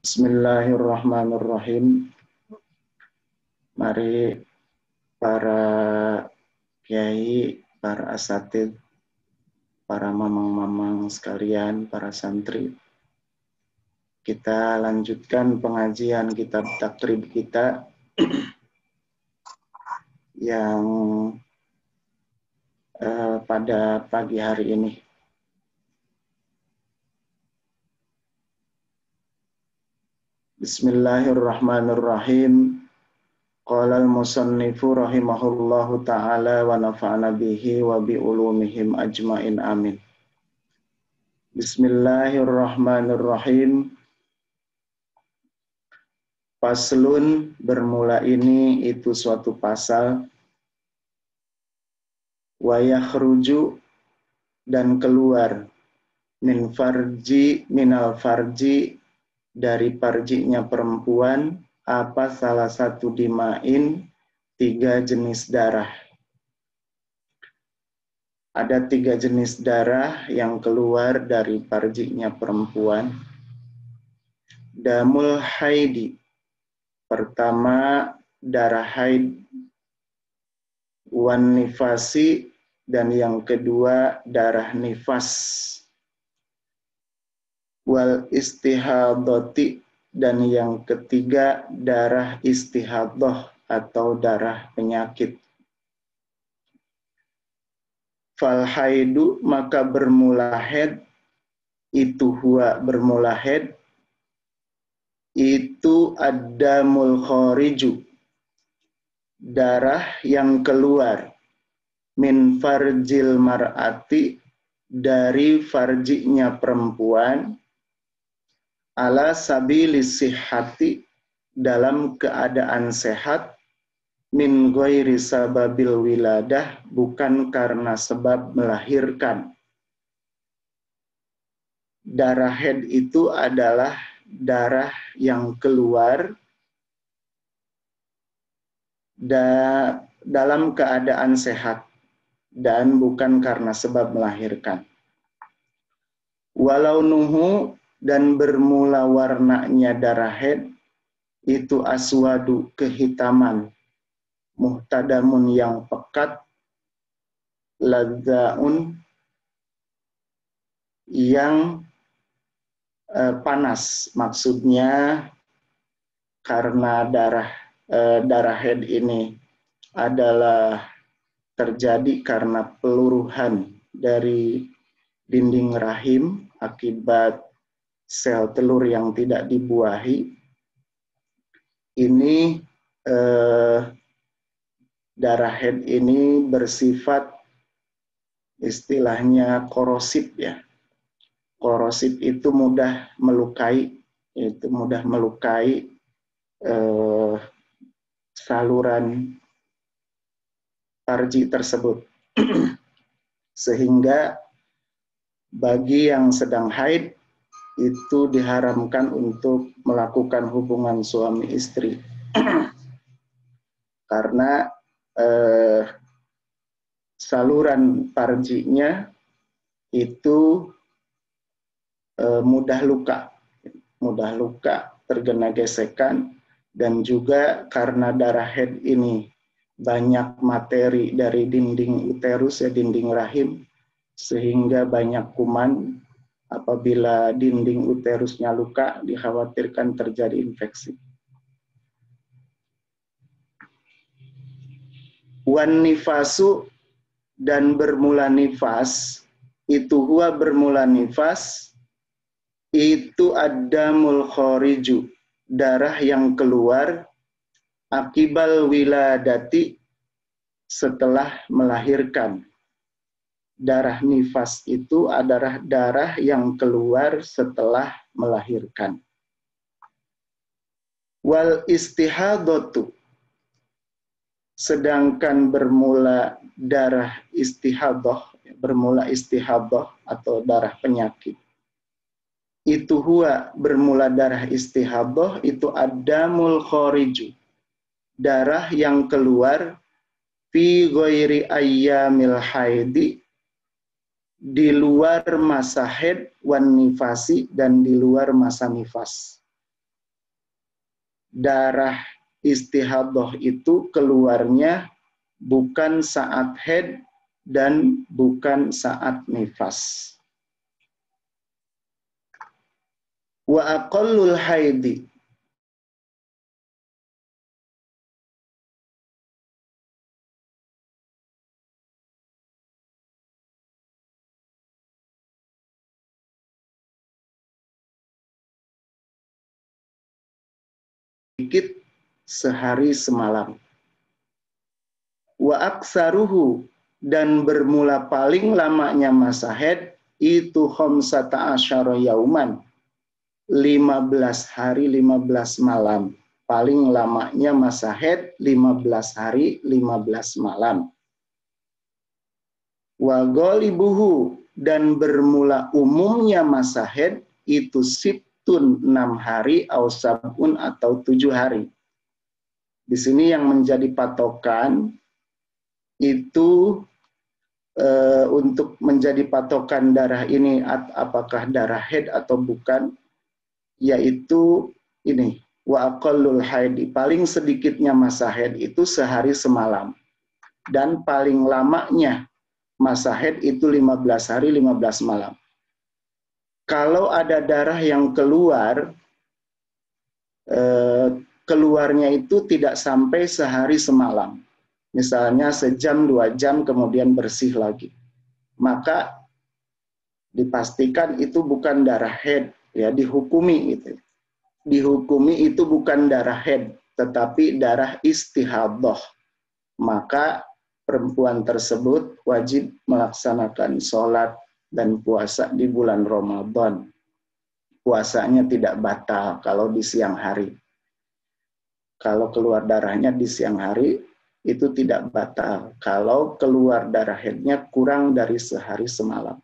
Bismillahirrahmanirrahim. Mari para kiai, para asatid, para mamang-mamang sekalian, para santri, kita lanjutkan pengajian kitab takrib kita yang pada pagi hari ini. Bismillahirrahmanirrahim. Qala al-musannifu rahimahullahu ta'ala wa nafa'ana bihi wa bi ulumihim ajmain amin. Bismillahirrahmanirrahim. Paslun, bermula ini itu suatu pasal. Wa yakhruju, dan keluar, minal farji, dari farjinya perempuan, apa salah satu dimain, 3 jenis darah. Ada 3 jenis darah yang keluar dari farjinya perempuan. Damul haidi, pertama darah haid, wan nifasi, dan yang kedua darah nifas, wal istihadati, dan yang ketiga darah istihadah atau darah penyakit. Fal haidu, maka bermula haid, itu huwa bermula haid, itu ad-damul khariju, darah yang keluar, min farjil mar'ati, dari farjinya perempuan, ala sabilis sihhati, dalam keadaan sehat, min ghairi sababil wiladah, bukan karena sebab melahirkan. Darah haid itu adalah darah yang keluar dalam keadaan sehat dan bukan karena sebab melahirkan. Walau nuhu, dan bermula warnanya darah haid itu aswadu, kehitaman, muhtadamun, yang pekat, ladzaun, yang panas. Maksudnya karena darah haid ini adalah terjadi karena peluruhan dari dinding rahim akibat sel telur yang tidak dibuahi. Ini darah haid ini bersifat istilahnya korosif ya. Korosif itu mudah melukai, saluran farji tersebut. Sehingga bagi yang sedang haid itu diharamkan untuk melakukan hubungan suami istri. Karena saluran farjinya itu mudah luka, terkena gesekan, dan juga karena darah haid ini banyak materi dari dinding uterus ya, dinding rahim, sehingga banyak kuman. Apabila dinding uterusnya luka, dikhawatirkan terjadi infeksi. Wan nifasu, dan bermula nifas, itu huwa bermula nifas, itu ad-damul khariju, darah yang keluar, akibal wiladati, setelah melahirkan. Darah nifas itu adalah darah yang keluar setelah melahirkan. Wal istihadatu, sedangkan bermula darah istihadah, bermula istihadah atau darah penyakit, itu huwa bermula darah istihadah, itu ad-damul khariju, darah yang keluar, fi ghairi ayyamil haidi, di luar masa haid, wan nifasi, dan di luar masa nifas. darah istihadah itu keluarnya bukan saat haid dan bukan saat nifas. Wa aqallul haidi, sedikit sehari semalam. Wa aksaruhu, dan bermula paling lamanya masa haid itu khamsata asyara yauman, 15 hari 15 malam. Paling lamanya masa haid 15 hari 15 malam. Wa ghalibuhu, dan bermula umumnya masa haid itu sittun 6 hari au sab'un atau 7 hari. Di sini yang menjadi patokan itu untuk menjadi patokan darah ini apakah darah haid atau bukan, yaitu ini wa aqallul haidi, paling sedikitnya masa haid itu sehari semalam, dan paling lamanya masa haid itu 15 hari 15 malam. Kalau ada darah yang keluarnya itu tidak sampai sehari semalam, misalnya sejam 2 jam kemudian bersih lagi, maka dipastikan itu bukan darah haid, ya, dihukumi gitu. Dihukumi itu bukan darah haid tetapi darah istihadah. Maka perempuan tersebut wajib melaksanakan sholat dan puasa di bulan Ramadan. Puasanya tidak batal kalau di siang hari. Kalau keluar darahnya di siang hari itu tidak batal kalau keluar darah haidnya kurang dari sehari semalam.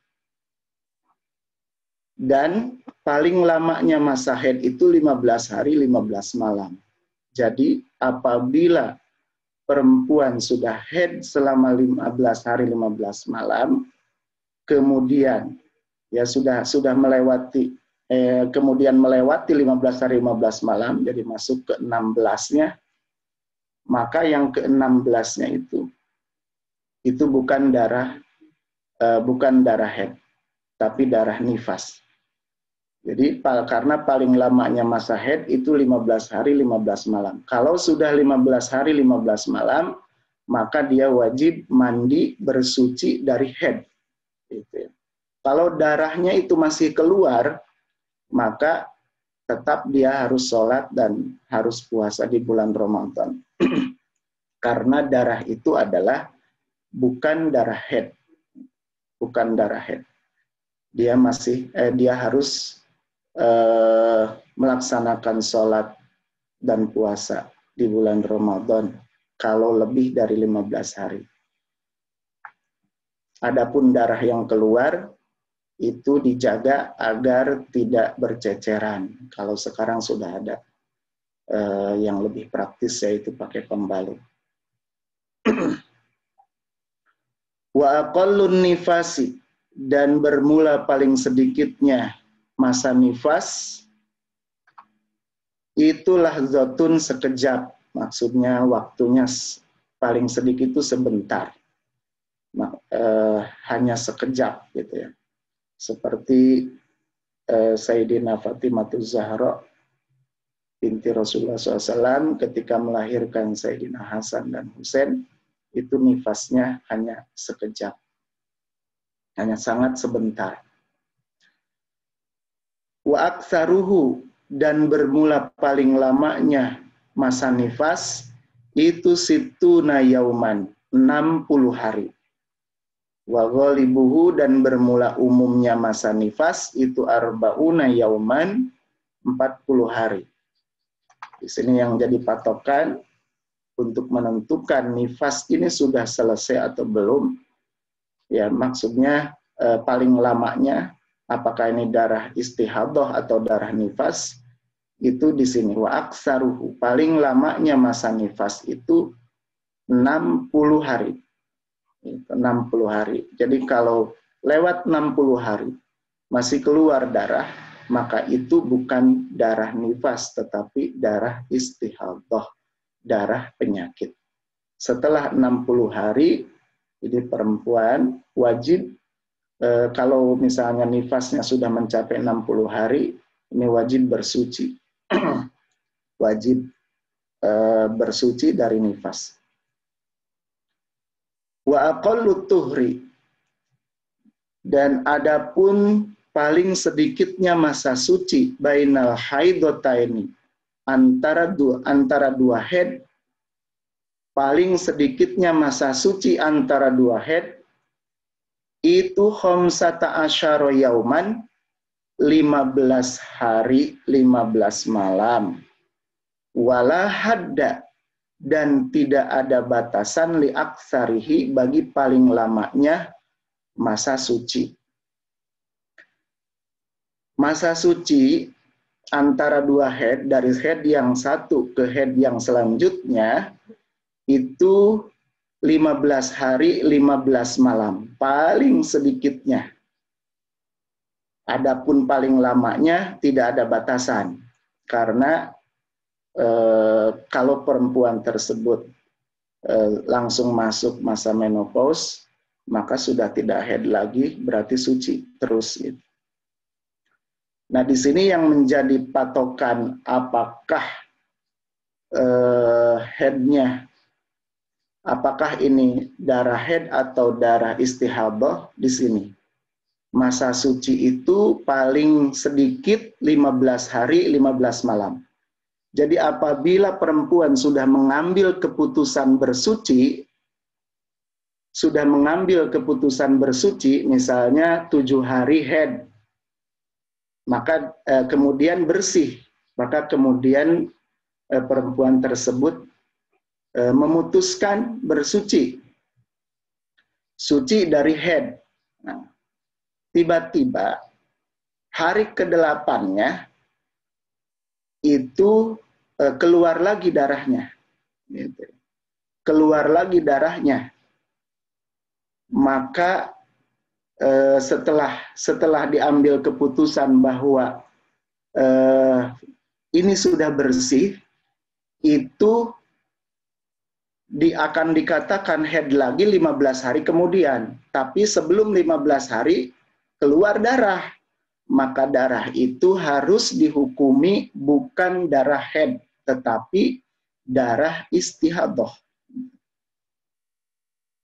Dan paling lamanya masa haid itu 15 hari 15 malam. Jadi apabila perempuan sudah haid selama 15 hari 15 malam, kemudian ya sudah melewati kemudian melewati 15 hari 15 malam, jadi masuk ke 16-nya, maka yang ke-16-nya itu bukan darah haid, tapi darah nifas. Jadi karena paling lamanya masa haid itu 15 hari 15 malam. Kalau sudah 15 hari 15 malam, maka dia wajib mandi bersuci dari haid. Gitu. Kalau darahnya itu masih keluar, maka tetap dia harus sholat dan harus puasa di bulan Ramadan. Karena darah itu adalah bukan darah haid. Bukan darah haid. Dia harus melaksanakan sholat dan puasa di bulan Ramadan kalau lebih dari 15 hari. Adapun darah yang keluar itu dijaga agar tidak berceceran. Kalau sekarang sudah ada yang lebih praktis, yaitu pakai pembalut. Wa aqallun nifasi, dan bermula paling sedikitnya masa nifas itu lahzatun, sekejap. Maksudnya waktunya paling sedikit itu sebentar. Hanya sekejap gitu ya. Seperti Sayyidina Fatimah Zahra binti Rasulullah SAW ketika melahirkan Sayyidina Hasan dan Husain, itu nifasnya hanya sekejap. Hanya sangat sebentar. Wa aktsaruhu, dan bermula paling lamanya masa nifas itu situna yauman, 60 hari. Wa ghalibuhu, dan bermula umumnya masa nifas itu arba'una yauman, 40 hari. Di sini yang jadi patokan untuk menentukan nifas ini sudah selesai atau belum. Ya, maksudnya paling lamanya apakah ini darah istihadah atau darah nifas, itu di sini wa aksaruhu, paling lamanya masa nifas itu 60 hari. 60 hari. Jadi kalau lewat 60 hari masih keluar darah, maka itu bukan darah nifas, tetapi darah istihadhah, darah penyakit. Setelah 60 hari, jadi perempuan wajib, kalau misalnya nifasnya sudah mencapai 60 hari, ini wajib bersuci. Wajib bersuci dari nifas. Wa aqallu tuhri, dan adapun paling sedikitnya masa suci bainal haidotaini, antara dua haid, paling sedikitnya masa suci antara dua haid itu khamsata asyara yauman, 15 hari 15 malam. Wala hadda, dan tidak ada batasan li aktsarihi, bagi paling lamanya masa suci. Masa suci antara dua haid, dari haid yang satu ke haid yang selanjutnya, itu 15 hari 15 malam, paling sedikitnya. Adapun paling lamanya tidak ada batasan, karena kalau perempuan tersebut langsung masuk masa menopause, maka sudah tidak haid lagi, berarti suci terus. Nah, di sini yang menjadi patokan apakah haidnya, apakah ini darah haid atau darah istihadhah, di sini. Masa suci itu paling sedikit 15 hari 15 malam. Jadi apabila perempuan sudah mengambil keputusan bersuci, misalnya 7 hari haid, maka kemudian bersih, maka kemudian perempuan tersebut memutuskan bersuci, suci dari haid. Nah, tiba-tiba hari ke-8-nya itu keluar lagi darahnya, keluar lagi darahnya, maka setelah diambil keputusan bahwa ini sudah bersih, itu akan dikatakan haid lagi 15 hari kemudian. Tapi sebelum 15 hari keluar darah, maka darah itu harus dihukumi bukan darah haid, tetapi darah istihadhah.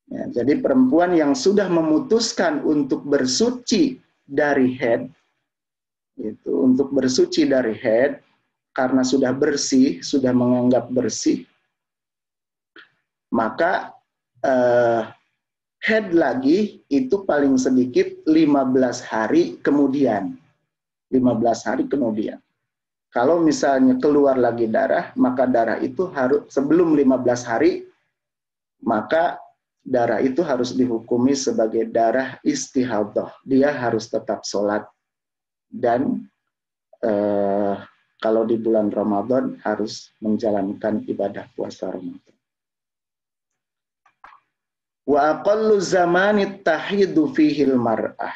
Ya, jadi perempuan yang sudah memutuskan untuk bersuci dari haid, untuk bersuci dari haid, karena sudah bersih, sudah menganggap bersih, maka haid lagi itu paling sedikit 15 hari kemudian. 15 hari kemudian. Kalau misalnya keluar lagi darah, maka darah itu harus sebelum 15 hari, maka darah itu harus dihukumi sebagai darah istihadhah. Dia harus tetap sholat. Dan kalau di bulan Ramadan harus menjalankan ibadah puasa Ramadan. Wa aqallu zamanit tahidu fihil mar'ah.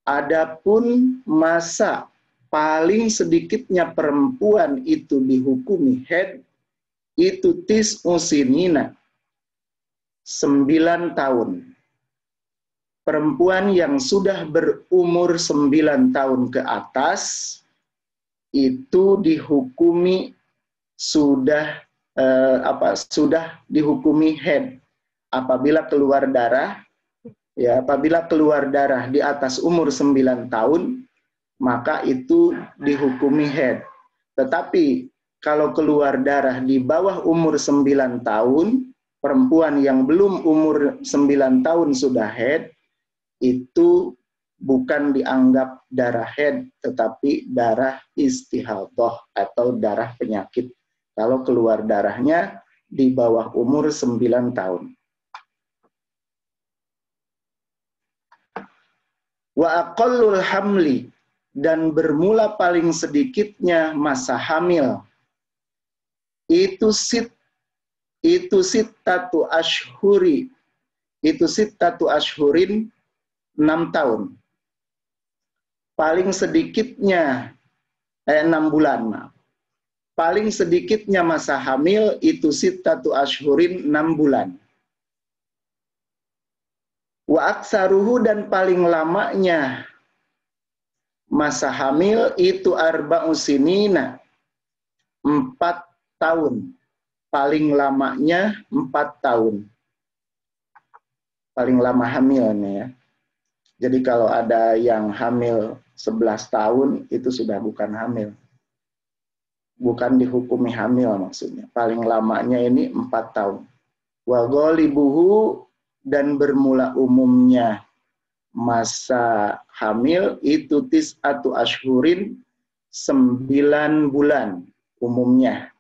Adapun masa paling sedikitnya perempuan itu dihukumi haid itu tis'usinina, 9 tahun. Perempuan yang sudah berumur 9 tahun ke atas itu dihukumi sudah dihukumi haid apabila keluar darah. Ya, apabila keluar darah di atas umur 9 tahun, maka itu dihukumi haid. Tetapi kalau keluar darah di bawah umur 9 tahun, perempuan yang belum umur 9 tahun sudah haid, itu bukan dianggap darah haid, tetapi darah istihadhah atau darah penyakit. Kalau keluar darahnya di bawah umur 9 tahun. Wa aqallul hamli, dan bermula paling sedikitnya masa hamil itu sittatu ashhurin 6 tahun. paling sedikitnya 6 bulan, maaf. Paling sedikitnya masa hamil itu sittatu ashhurin 6 bulan. Wa aksaruhu dan paling lamanya masa hamil itu arba'u sinina 4 tahun. Paling lamanya 4 tahun. Paling lama hamilnya ya. Jadi kalau ada yang hamil 11 tahun itu sudah bukan hamil. Bukan dihukumi hamil maksudnya. Paling lamanya ini 4 tahun. Wa ghalibuhu dan bermula umumnya masa hamil itu tis'atu ashhurin 9 bulan umumnya.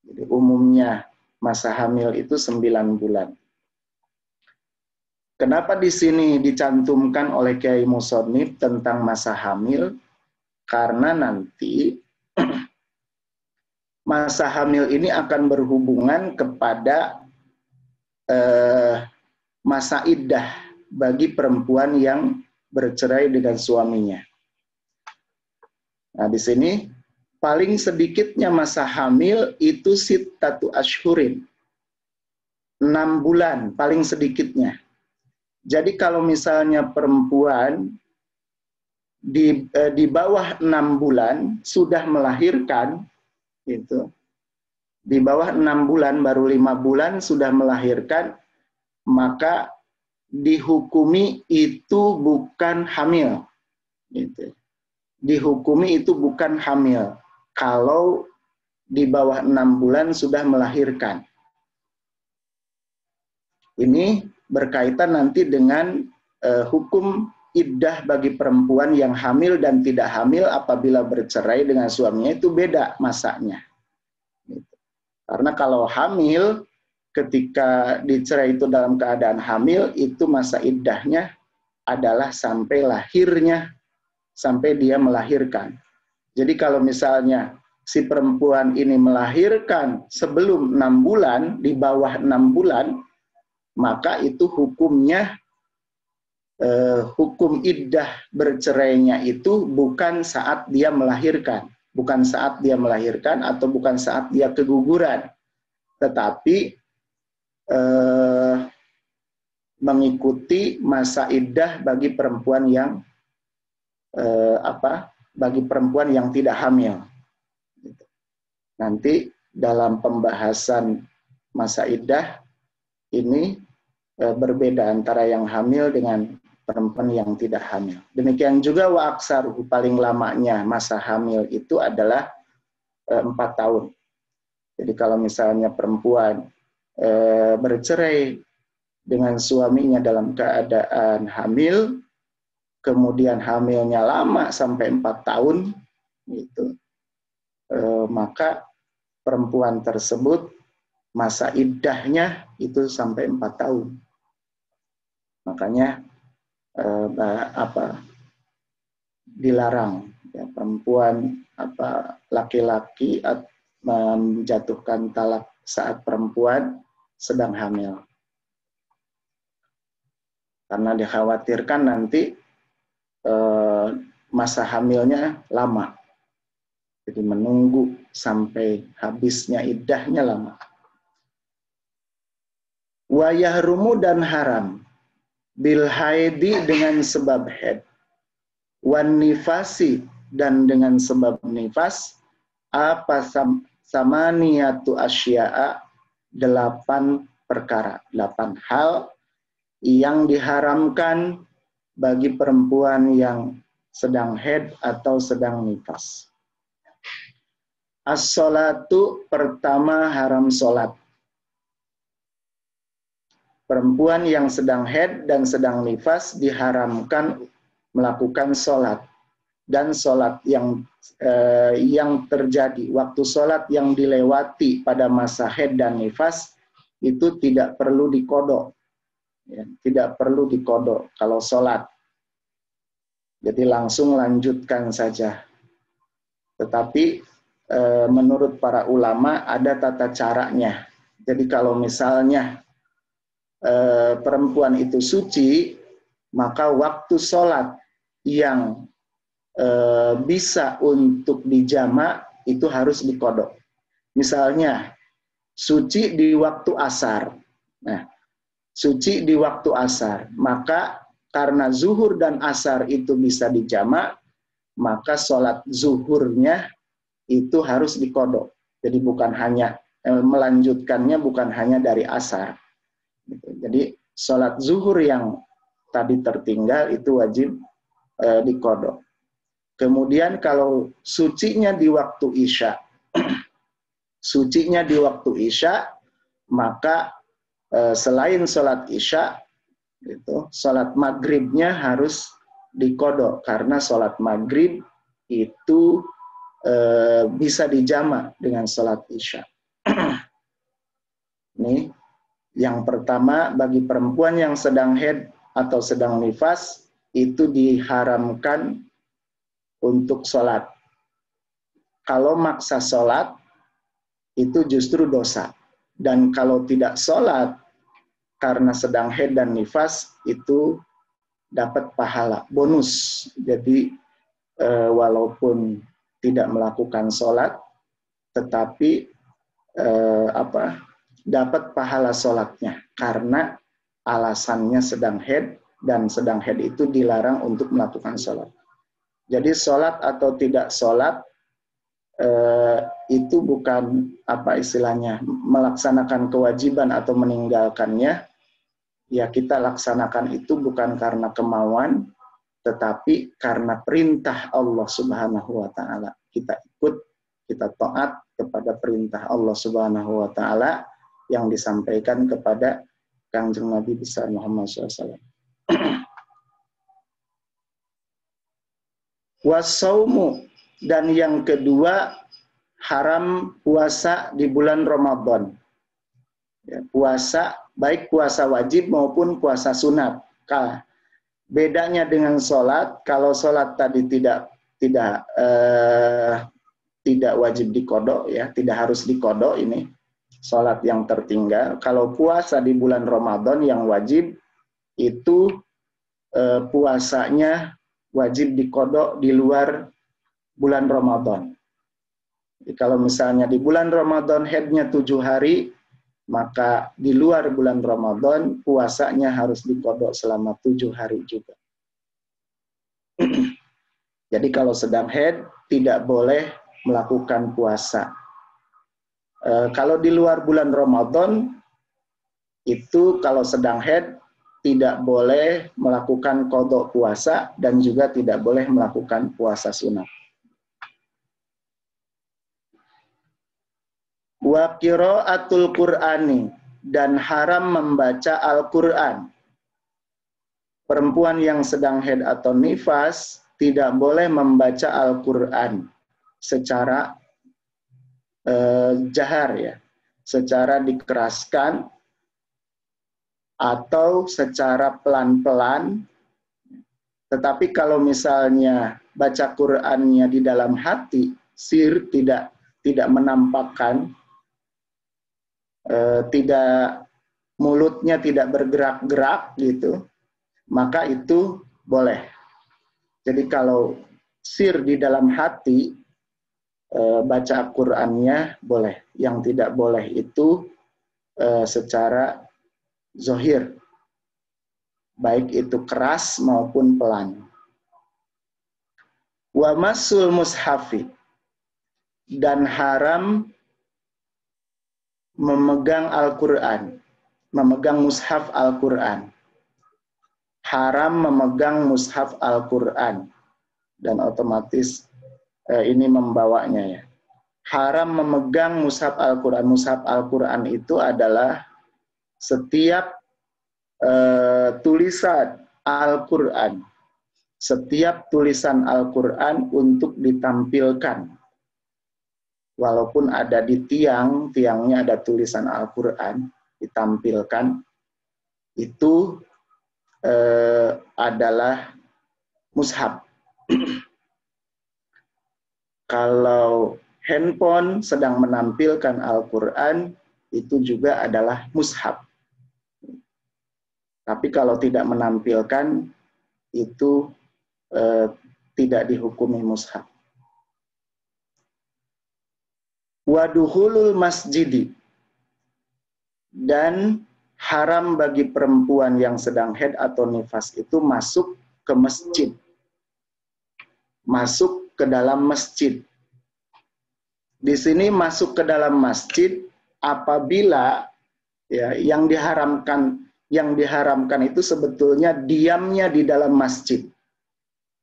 Jadi umumnya masa hamil itu 9 bulan. Kenapa di sini dicantumkan oleh Kiai Musonif tentang masa hamil? Karena nanti masa hamil ini akan berhubungan kepada masa iddah bagi perempuan yang bercerai dengan suaminya. Nah, di sini paling sedikitnya masa hamil itu sittatu ashhurin. 6 bulan paling sedikitnya. Jadi kalau misalnya perempuan di bawah 6 bulan sudah melahirkan, gitu. Di bawah 6 bulan, baru 5 bulan sudah melahirkan, maka dihukumi itu bukan hamil. Gitu. Dihukumi itu bukan hamil. Kalau di bawah 6 bulan sudah melahirkan. Ini berkaitan nanti dengan hukum iddah bagi perempuan yang hamil dan tidak hamil apabila bercerai dengan suaminya itu beda masanya. Karena kalau hamil, ketika dicerai itu dalam keadaan hamil, itu masa iddahnya adalah sampai lahirnya, sampai dia melahirkan. Jadi kalau misalnya si perempuan ini melahirkan sebelum 6 bulan, di bawah 6 bulan, maka itu hukumnya, hukum iddah bercerainya itu bukan saat dia melahirkan. Bukan saat dia melahirkan atau bukan saat dia keguguran. Tetapi mengikuti masa iddah bagi perempuan yang bagi perempuan yang tidak hamil. Nanti dalam pembahasan masa iddah ini berbeda antara yang hamil dengan perempuan yang tidak hamil. Demikian juga wa aksaruhu, paling lamanya masa hamil itu adalah 4 tahun. Jadi kalau misalnya perempuan bercerai dengan suaminya dalam keadaan hamil, kemudian hamilnya lama sampai 4 tahun, gitu, maka perempuan tersebut masa iddahnya itu sampai 4 tahun. Makanya dilarang ya, perempuan laki-laki menjatuhkan talak saat perempuan sedang hamil. Karena dikhawatirkan nanti masa hamilnya lama. Jadi menunggu sampai habisnya iddahnya lama. Wa yahrumu dan haram bil haidi dengan sebab haid, wan nifasi dan dengan sebab nifas, samaniyatu asya'a, 8 perkara, 8 hal yang diharamkan bagi perempuan yang sedang haid atau sedang nifas. As-sholatu, pertama haram sholat. Perempuan yang sedang haid dan sedang nifas diharamkan melakukan sholat. Dan sholat yang terjadi, waktu sholat yang dilewati pada masa haid dan nifas, itu tidak perlu dikodok. Ya, tidak perlu dikodok kalau sholat. Jadi langsung lanjutkan saja. Tetapi menurut para ulama ada tata caranya. Jadi kalau misalnya perempuan itu suci, maka waktu sholat yang bisa untuk dijamak itu harus dikodok. Misalnya suci di waktu asar. Nah, suci di waktu asar, maka karena zuhur dan asar itu bisa dijamak, maka sholat zuhurnya itu harus dikodok. Jadi bukan hanya melanjutkannya bukan hanya dari asar. Jadi sholat zuhur yang tadi tertinggal itu wajib dikodok. Kemudian kalau sucinya di waktu isya, sucinya di waktu isya, maka selain sholat isya, itu sholat maghribnya harus dikodok karena sholat maghrib itu bisa dijamak dengan sholat isya. Ini yang pertama, bagi perempuan yang sedang haid atau sedang nifas itu diharamkan untuk sholat. Kalau maksa sholat itu justru dosa. Dan kalau tidak sholat karena sedang haid dan nifas itu dapat pahala bonus. Jadi walaupun tidak melakukan sholat, tetapi dapat pahala sholatnya karena alasannya sedang haid dan sedang haid itu dilarang untuk melakukan sholat. Jadi sholat atau tidak sholat itu bukan istilahnya melaksanakan kewajiban atau meninggalkannya. Ya kita laksanakan itu bukan karena kemauan, tetapi karena perintah Allah Subhanahu wa Ta'ala. Kita ikut, kita taat kepada perintah Allah Subhanahu wa Ta'ala yang disampaikan kepada Kanjeng Nabi besar Muhammad SAW. Wasaumu, dan yang kedua haram puasa di bulan Ramadan. Ya, puasa baik puasa wajib maupun puasa sunat. Bedanya dengan sholat, kalau sholat tadi tidak wajib dikodok, ya tidak harus dikodok ini sholat yang tertinggal. Kalau puasa di bulan Ramadan yang wajib itu puasanya wajib dikodok di luar bulan Ramadan. Jadi kalau misalnya di bulan Ramadan haidnya 7 hari, maka di luar bulan Ramadan puasanya harus dikodok selama 7 hari juga. Jadi kalau sedang haid tidak boleh melakukan puasa. Kalau di luar bulan Ramadan itu kalau sedang haid tidak boleh melakukan qadha puasa dan juga tidak boleh melakukan puasa sunat. Wa qiraatul Qur'ani, dan haram membaca Al-Qur'an. Perempuan yang sedang haid atau nifas tidak boleh membaca Al-Qur'an secara jahar, ya, secara dikeraskan atau secara pelan-pelan. Tetapi kalau misalnya baca Qur'annya di dalam hati, sir tidak menampakkan, tidak, mulutnya tidak bergerak-gerak gitu, maka itu boleh. Jadi kalau sir di dalam hati, baca Qur'annya boleh. Yang tidak boleh itu secara zohir, baik itu keras maupun pelan. Wa masul mushafi, dan haram memegang Al-Quran, memegang mushaf Al-Quran. Haram memegang mushaf Al-Quran. Dan otomatis ini membawanya, ya. Haram memegang mushaf Al-Quran. Mushaf Al-Quran itu adalah setiap tulisan Al-Quran. Setiap tulisan Al-Quran untuk ditampilkan. Walaupun ada di tiangnya ada tulisan Al-Quran, ditampilkan, itu adalah mushaf. Kalau handphone sedang menampilkan Al-Quran, itu juga adalah mushaf. Tapi kalau tidak menampilkan, itu tidak dihukumi mushaf. Waduhulul masjidi, dan haram bagi perempuan yang sedang haid atau nifas itu masuk ke masjid, masuk ke dalam masjid. Di sini masuk ke dalam masjid apabila ya yang diharamkan itu sebetulnya diamnya di dalam masjid.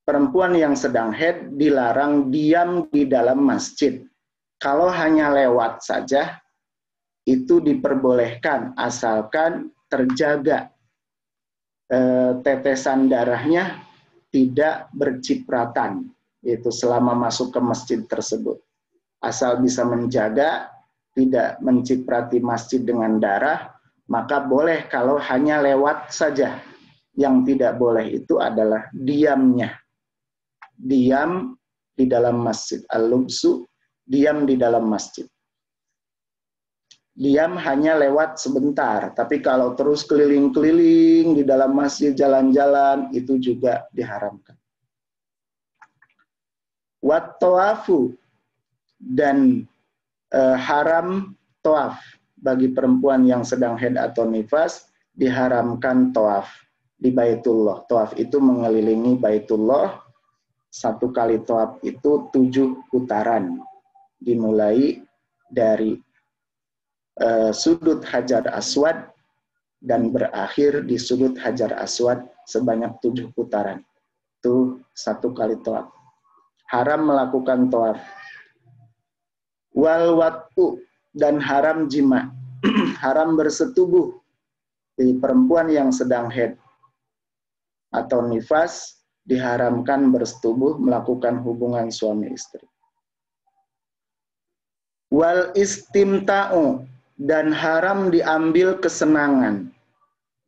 Perempuan yang sedang haid dilarang diam di dalam masjid. Kalau hanya lewat saja, itu diperbolehkan asalkan terjaga tetesan darahnya tidak bercipratan, yaitu selama masuk ke masjid tersebut. Asal bisa menjaga tidak menciprati masjid dengan darah, maka boleh kalau hanya lewat saja. Yang tidak boleh itu adalah diamnya. Diam di dalam masjid. Al-lubsu, diam di dalam masjid. Diam hanya lewat sebentar, tapi kalau terus keliling-keliling di dalam masjid, jalan-jalan, itu juga diharamkan. Wat tawafu, dan haram tawaf bagi perempuan yang sedang haid atau nifas, diharamkan tawaf di Baitullah. Tawaf itu mengelilingi Baitullah. Satu kali tawaf itu 7 putaran, dimulai dari sudut Hajar Aswad dan berakhir di sudut Hajar Aswad sebanyak 7 putaran. Itu 1 kali tawaf. Haram melakukan tawaf. Wal wat'u, dan haram jima. Haram bersetubuh di perempuan yang sedang haid atau nifas, diharamkan bersetubuh melakukan hubungan suami istri. Wal istimta'u, dan haram diambil kesenangan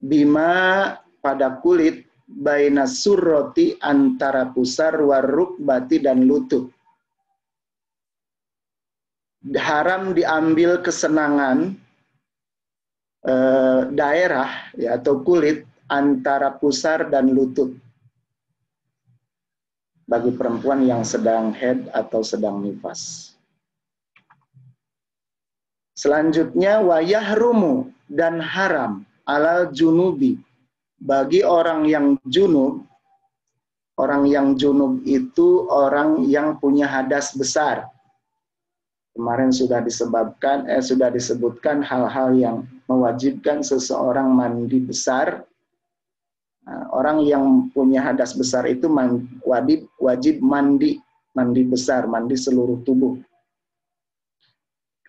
bima pada kulit baina surroti, antara pusar, warukbati, dan lutut. Haram diambil kesenangan daerah ya, atau kulit antara pusar dan lutut bagi perempuan yang sedang haid atau sedang nifas. Selanjutnya wayahrumu, dan haram alal junubi, bagi orang yang junub. Orang yang junub itu orang yang punya hadas besar. Kemarin sudah disebutkan hal-hal yang mewajibkan seseorang mandi besar. Nah, orang yang punya hadas besar itu wajib mandi besar, mandi seluruh tubuh.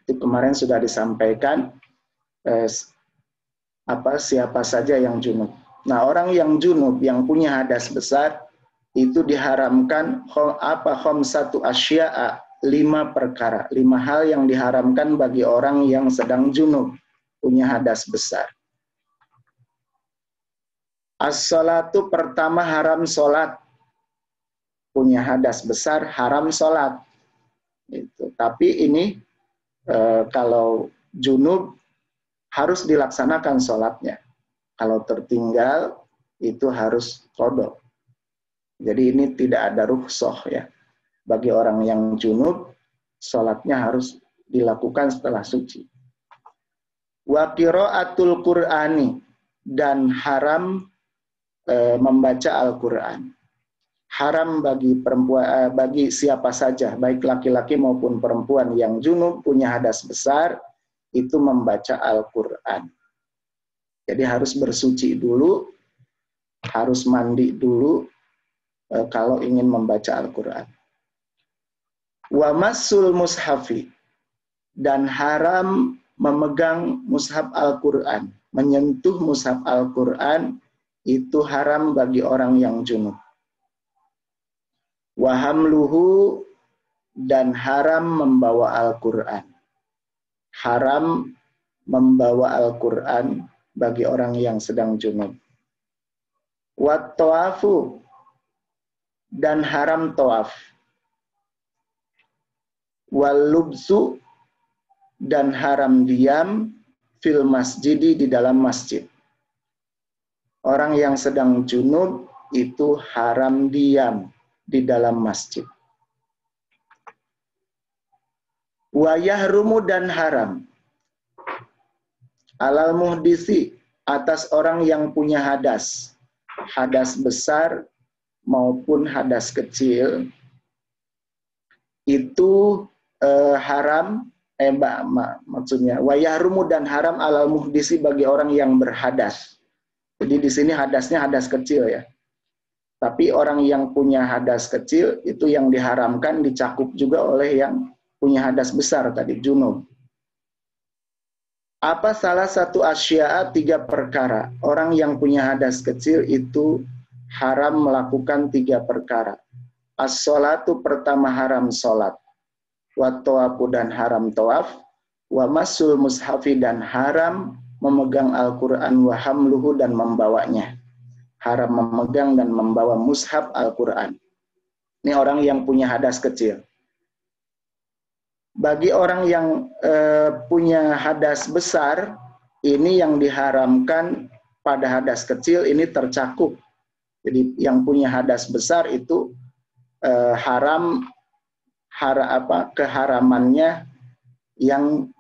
Itu kemarin sudah disampaikan siapa saja yang junub. Nah, orang yang junub yang punya hadas besar itu diharamkan khamsatu asya'a, 5 perkara, 5 hal yang diharamkan bagi orang yang sedang junub, punya hadas besar. As-salatu, pertama haram sholat. Punya hadas besar, haram sholat. Itu. Tapi ini kalau junub harus dilaksanakan sholatnya. Kalau tertinggal itu harus qadha. Jadi ini tidak ada rukhsah ya. Bagi orang yang junub, sholatnya harus dilakukan setelah suci. Wa qiraatul Qur'ani, dan haram membaca Al-Quran. Haram bagi perempuan, bagi siapa saja, baik laki-laki maupun perempuan yang junub punya hadas besar, itu membaca Al-Quran. Jadi harus bersuci dulu, harus mandi dulu kalau ingin membaca Al-Quran. Wa massul mushafi, dan haram memegang mushaf Al-Quran, menyentuh mushaf Al-Quran itu haram bagi orang yang junub. Wa hamluhu, dan haram membawa Al-Quran. Haram membawa Al-Quran bagi orang yang sedang junub. Wa tawafu, dan haram tawaf. Wal lubsu, dan haram diam fil masjidi, di dalam masjid. Orang yang sedang junub itu haram diam di dalam masjid. Wa yahrumu dan haram alal muhdisi atas orang yang punya hadas besar maupun hadas kecil itu haram maksudnya wa yahrumu dan haram alal muhdisi bagi orang yang berhadas. Jadi di sini hadasnya hadas kecil ya. Tapi orang yang punya hadas kecil itu yang diharamkan dicakup juga oleh yang punya hadas besar tadi, junub. Apa salah satu asya'a 3 perkara? Orang yang punya hadas kecil itu haram melakukan 3 perkara. As-sholatu pertama haram sholat. Wa tawafu dan haram tawaf. Wa masul mushafi dan haram memegang Al-Quran wa hamluhu dan membawanya. Haram memegang dan membawa mushaf Al-Quran. Ini orang yang punya hadas kecil. Bagi orang yang punya hadas besar, ini yang diharamkan pada hadas kecil ini tercakup. Jadi yang punya hadas besar itu keharamannya yang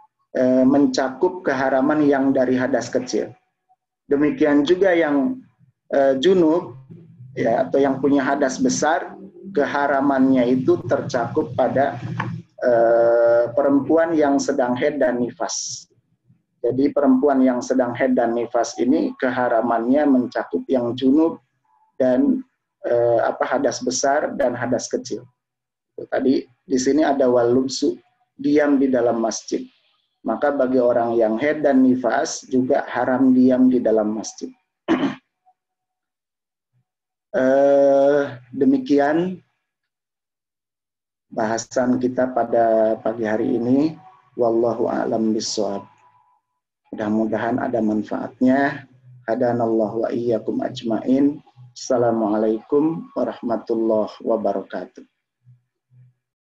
mencakup keharaman yang dari hadas kecil. Demikian juga yang junub ya, atau yang punya hadas besar, keharamannya itu tercakup pada perempuan yang sedang haid dan nifas. Jadi perempuan yang sedang haid dan nifas ini keharamannya mencakup yang junub dan hadas besar dan hadas kecil. Tadi di sini ada walubsu, diam di dalam masjid. Maka bagi orang yang haid dan nifas juga haram diam di dalam masjid. Demikian bahasan kita pada pagi hari ini. Wallahu a'lam bishawab. Mudah-mudahan ada manfaatnya. Hadanallahu wa iyyakum ajmain. Assalamualaikum warahmatullahi wabarakatuh.